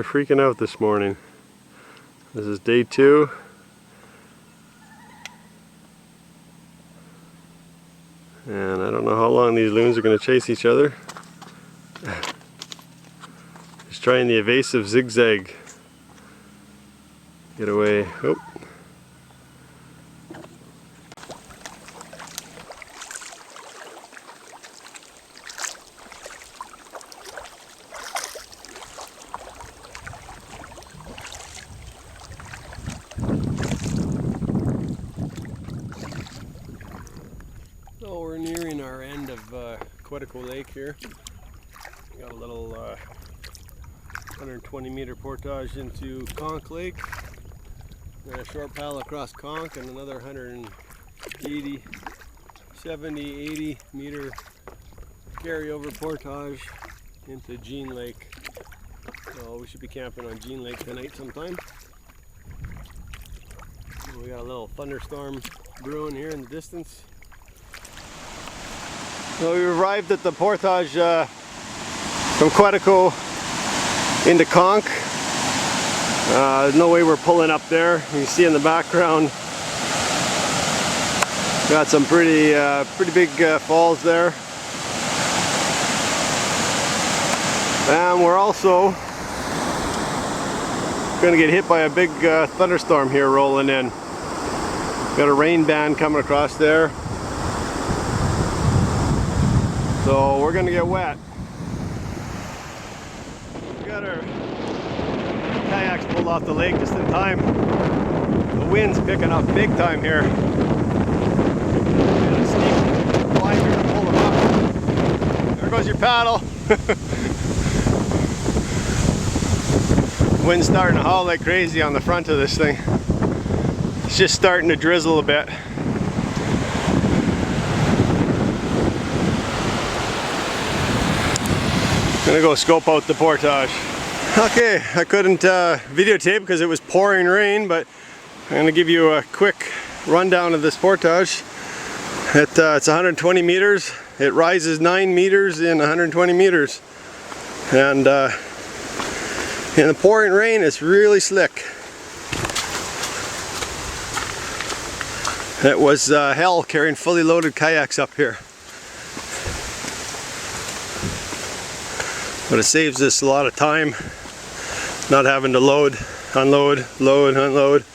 are freaking out this morning. This is day 2. And I don't know how long these loons are going to chase each other. Just trying the evasive zigzag. Get away. Oh. So we're nearing our end of Quetico Lake here. We got a little 120 meter portage into Conch Lake, and a short paddle across Conch, and another 180, 70, 80 meter carryover portage into Jean Lake. So we should be camping on Jean Lake tonight sometime. We got a little thunderstorm brewing here in the distance. So we arrived at the portage from Quetico into Conch. There's no way we're pulling up there. You can see in the background, got some pretty big falls there. And we're also going to get hit by a big thunderstorm here rolling in. Got a rain band coming across there. So we're going to get wet. We got our kayaks pulled off the lake just in time. The wind's picking up big time here. Got a steep climb here to pull them up. There goes your paddle. Wind's starting to howl like crazy on the front of this thing. It's just starting to drizzle a bit. Gonna go scope out the portage. Okay, I couldn't videotape because it was pouring rain, but I'm gonna give you a quick rundown of this portage. It's 120 meters. It rises 9 meters in 120 meters. And in the pouring rain, it's really slick. It was hell carrying fully loaded kayaks up here. But it saves us a lot of time, not having to load, unload, load, unload.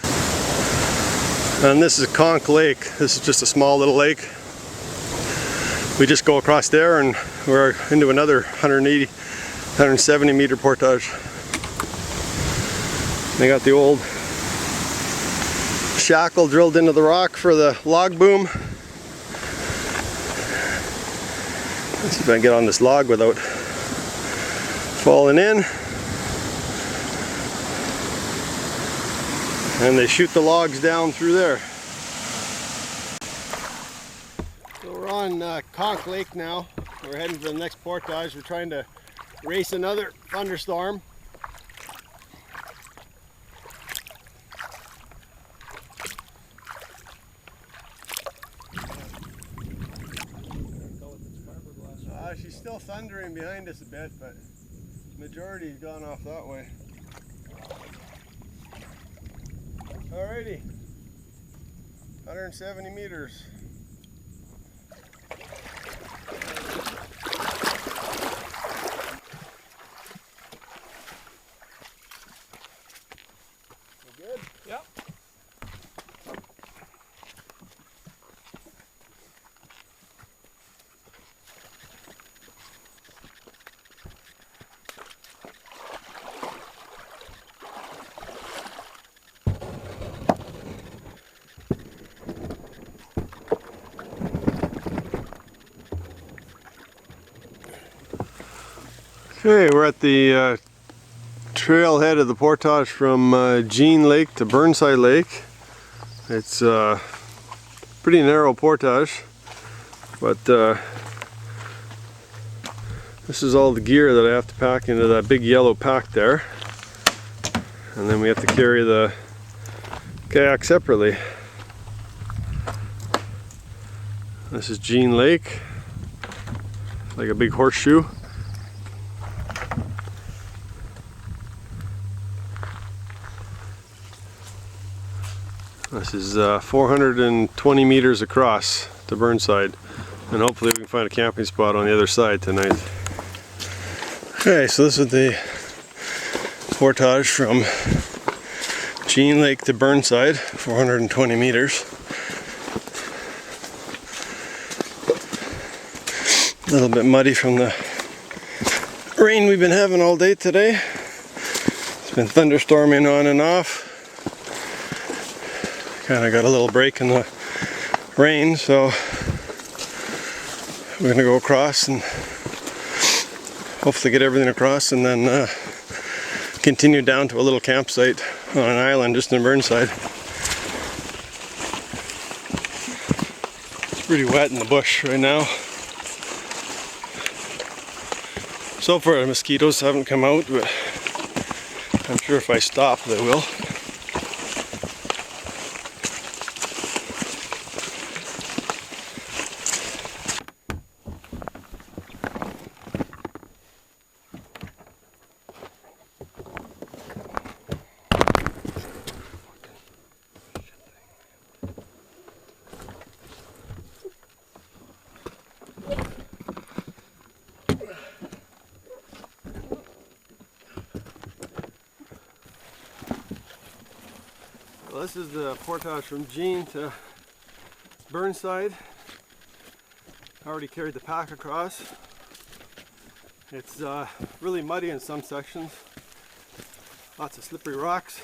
And this is Conch Lake. This is just a small little lake. We just go across there and we're into another 180, 170 meter portage. They got the old shackle drilled into the rock for the log boom. Let's see if I can get on this log without falling in. And they shoot the logs down through there. So we're on Conch Lake now. We're heading for the next portage. We're trying to race another thunderstorm. She's still thundering behind us a bit, but majority's gone off that way. Alrighty, 170 meters. You good? Yep. Okay, we're at the trailhead of the portage from Jean Lake to Burnside Lake. It's a pretty narrow portage, but this is all the gear that I have to pack into that big yellow pack there. And then we have to carry the kayak separately. This is Jean Lake, like a big horseshoe. This is 420 meters across to Burnside, and hopefully we can find a camping spot on the other side tonight. Okay, so this is the portage from Jean Lake to Burnside, 420 meters. A little bit muddy from the rain we've been having all day today. It's been thunderstorming on and off. Kind of got a little break in the rain, so we're going to go across and hopefully get everything across, and then continue down to a little campsite on an island just in Burnside. It's pretty wet in the bush right now. So far the mosquitoes haven't come out, but I'm sure if I stop they will. Well, this is the portage from Jean to Burnside. I already carried the pack across. It's really muddy in some sections. Lots of slippery rocks.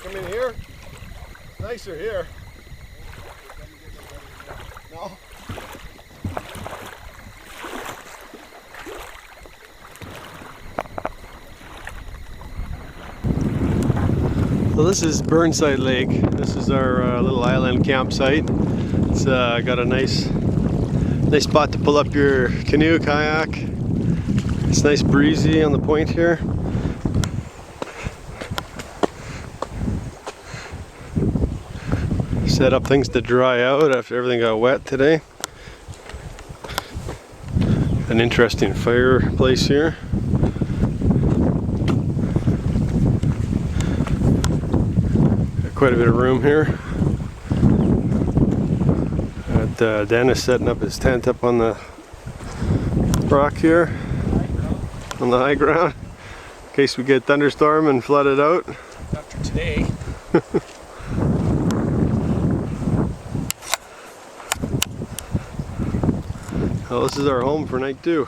Come in here. It's nicer here. No. So this is Burnside Lake. This is our little island campsite. It's got a nice spot to pull up your canoe, kayak. It's nice breezy on the point here. Set up things to dry out after everything got wet today. An interesting fireplace here. Got quite a bit of room here. Got Dennis setting up his tent up on the rock here, on the high ground, in case we get thunderstorm and flood it out. After today. Well, this is our home for night 2.